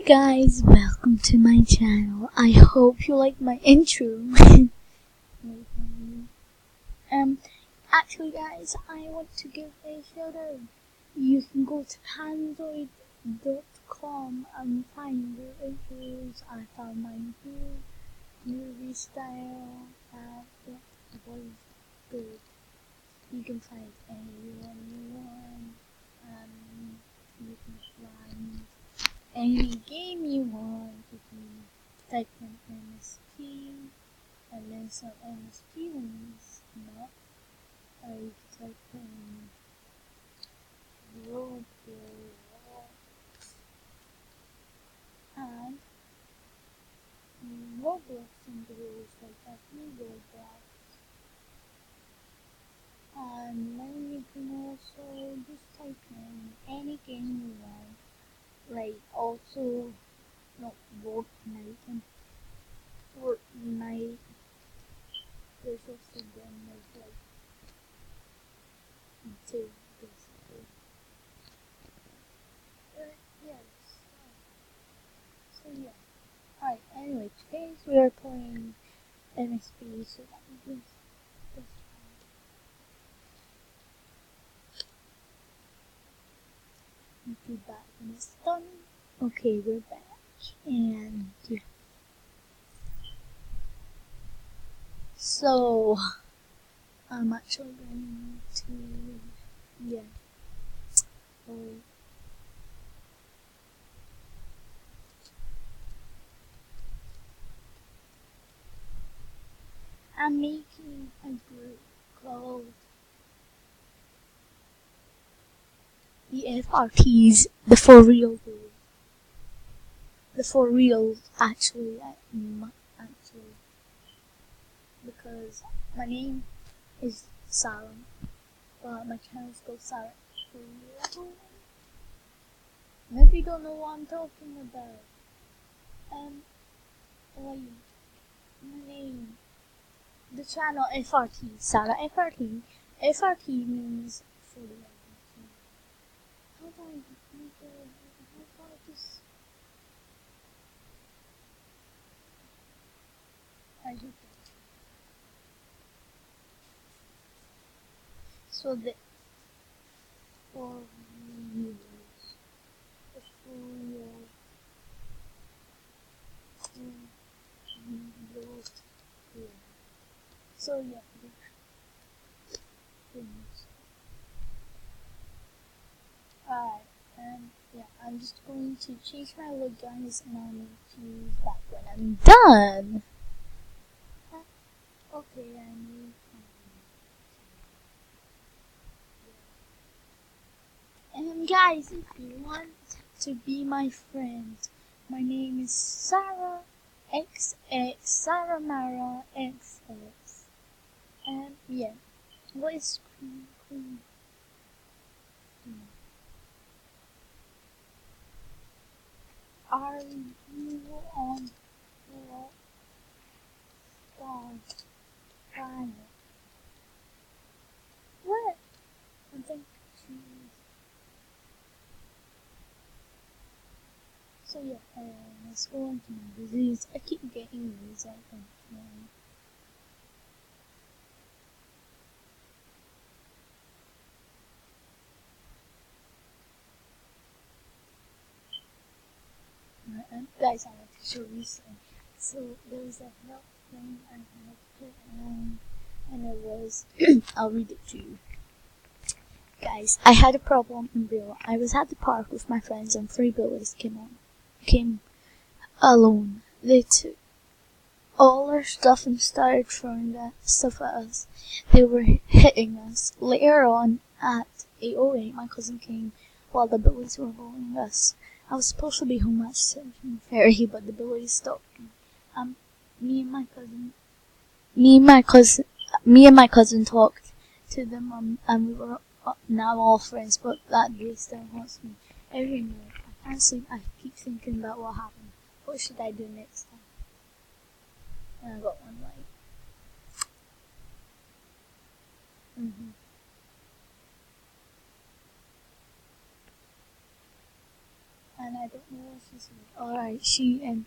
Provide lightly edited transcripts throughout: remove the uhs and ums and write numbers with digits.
guys, welcome to my channel. I hope you like my intro. Actually guys, I want to give a shout out. You can go to panzoid.com and find your intros. I found mine here. Movie style, it was good. You can find anyone you want. You can find any game you want. You can type in MSP and then some MSP ones not. Or you can type in Roblox and Roblox and the rules like that. Roblox. And then you can also just type in any game you want. Like also not Fortnite and Fortnite. There's also game like two basically. Yes. So yeah. Alright, anyway, today we are playing MSP, so that means this one. Be back when it's done. Okay, we're back. And yeah. So I'm actually going to I'm making a group called the FRTs, the for real group. The for real actually, because my name is Sarah, but my channel is called Sarah for real. And if you don't know what I'm talking about, like my name, the channel FRT, Sarah FRT. FRT means for real. How do I make it? How do I just? I do. So the for real. So yeah, alright, yeah, I'm just going to change my look, guys, and I'll meet you back when I'm done. Okay, guys, if you want to be my friend, my name is Sarah XX Sarah Mara XX. Yeah, what is Queen? Are you on what planet? What? I think so yeah, let's go on to my disease. I keep getting these, I think. Guys, I want to show you something. So there's a help thing I had put on, and it was I'll read it to you. Guys, I had a problem in real. I was at the park with my friends and 3 bullies came alone. They took all our stuff and started throwing that stuff at us. They were hitting us. Later on, at 8:08, my cousin came while the bullies were bullying us. I was supposed to be home at 7:30, but the bullies stopped me. Me and my cousin talked to them, and we were now all friends, but that day still haunts me. Every night, I can't sleep, I keep thinking about what happened. What should I do next time? And I got one right. And I I don't know what she's doing. Alright, she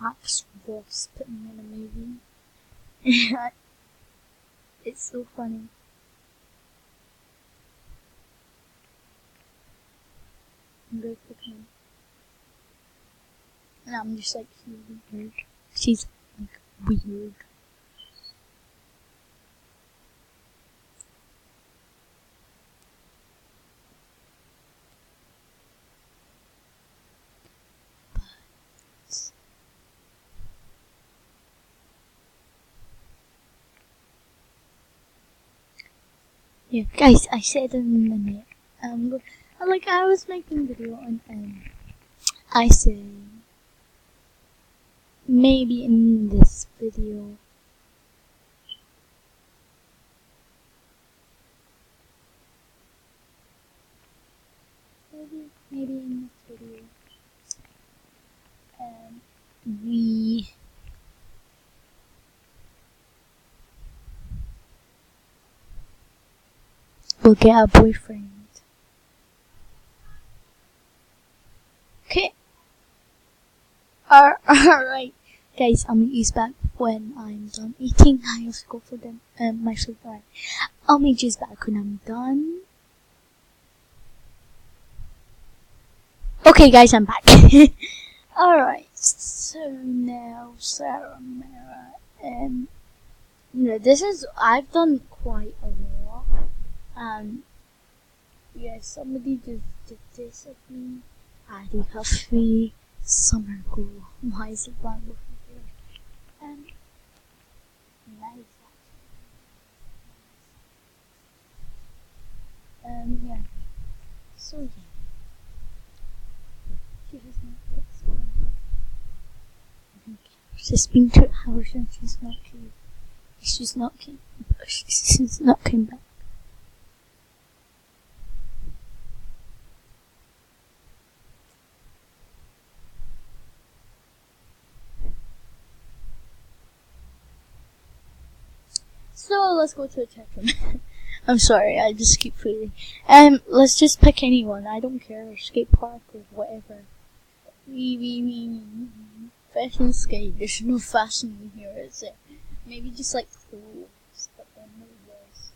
acts Wasp in a movie. It's so funny. I'm very quickly. And I'm just like, she's weird. She's like weird. Yeah, guys, I said in a minute. I was making a video and I said maybe in this video. Maybe in this video. We will get a boyfriend. Okay. Alright. Guys, I'm gonna use back when I'm done eating. I have to go for them. My sleep. Alright. I'll meet you back when I'm done. Okay, guys, I'm back. Alright. So now, Sarah Mara. I've done quite a lot. Yeah, somebody just did this of me. Adi Huffy, Summer Girl. Why is it blank over here? Nice actually. Yeah. So yeah. She has not texted me. She's been to her house and she's not came. She's not came back. So let's go to the chat room. I'm sorry, I just keep feeling. Let's just pick anyone. I don't care, skate park or whatever. Fashion skate. There's no fashion in here, is it? Maybe just like clothes, but then no was.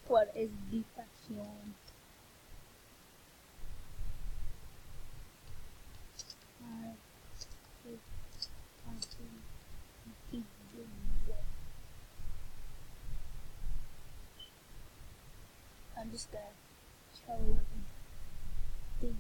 What is the fashion? I'm just gonna show things.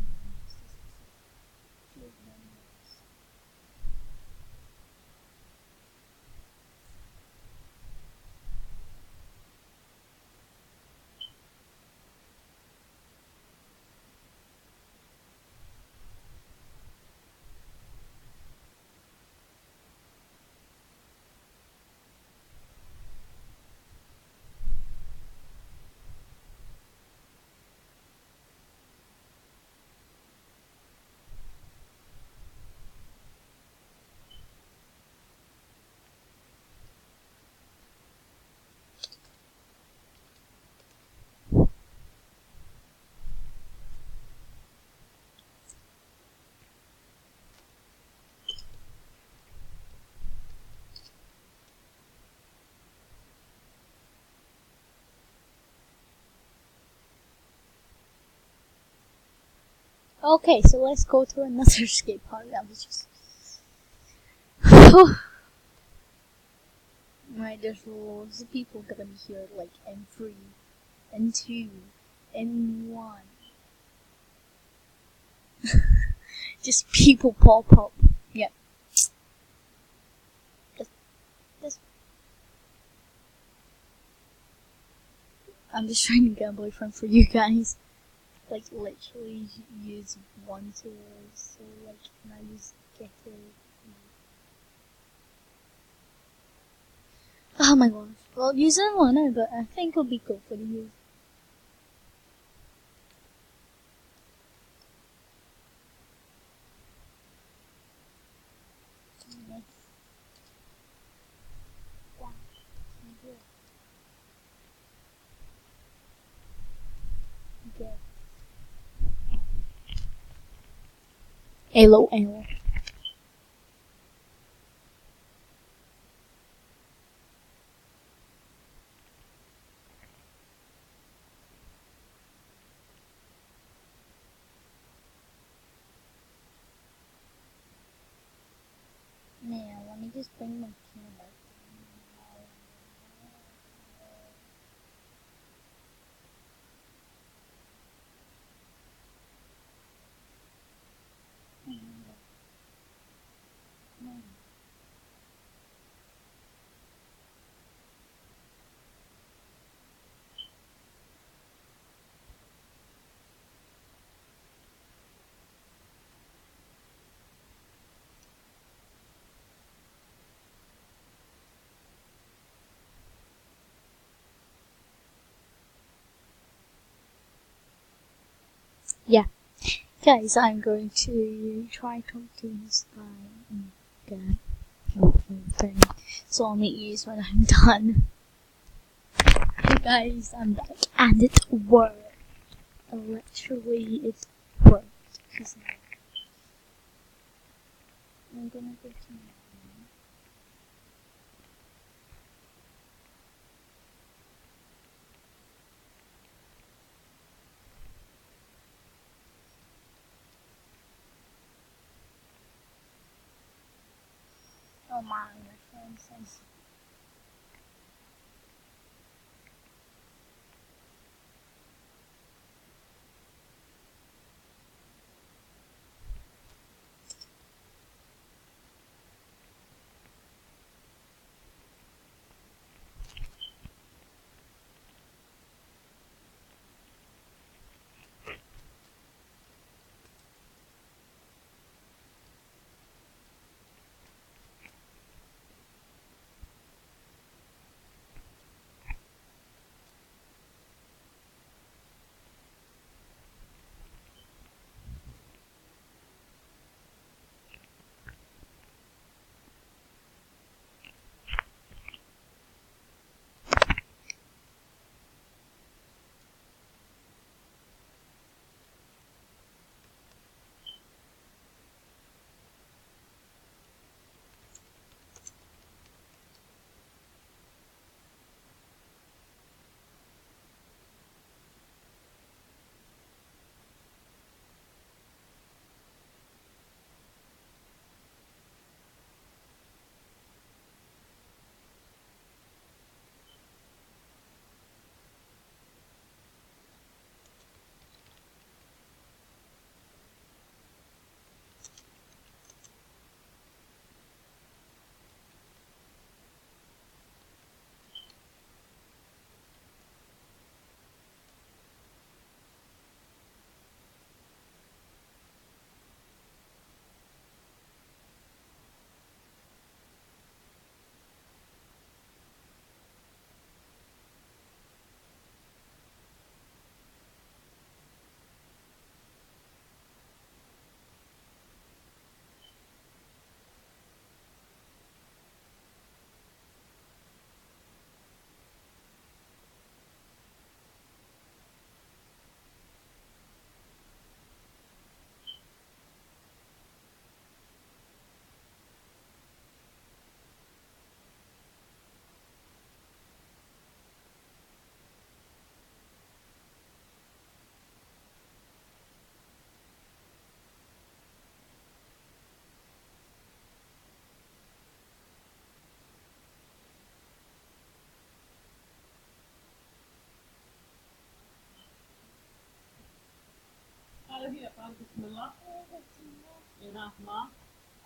Okay, so let's go to another skate park. That was just. Right, there's loads of people gonna be here, like, in 3, in 2, in 1. Just people pop up. Yep. Just. I'm just trying to get a boyfriend for you guys. Like, literally use one to so, like, can I use get it? Oh my gosh. Well, using one, but I think it'll be good for the use. Okay. LOL. Man, let me just bring my camera. Yeah. Guys, I'm going to try talk to this guy and get thing. So I'll meet you when I'm done. Hey guys, I'm back. And it worked. Literally, it worked. I'm gonna go to my room. Oh my phone says.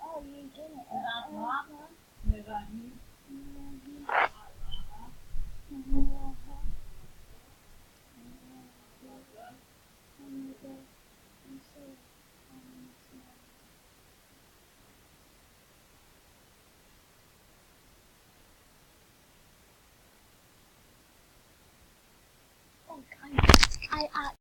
Oh, you didn't. Oh, guys, I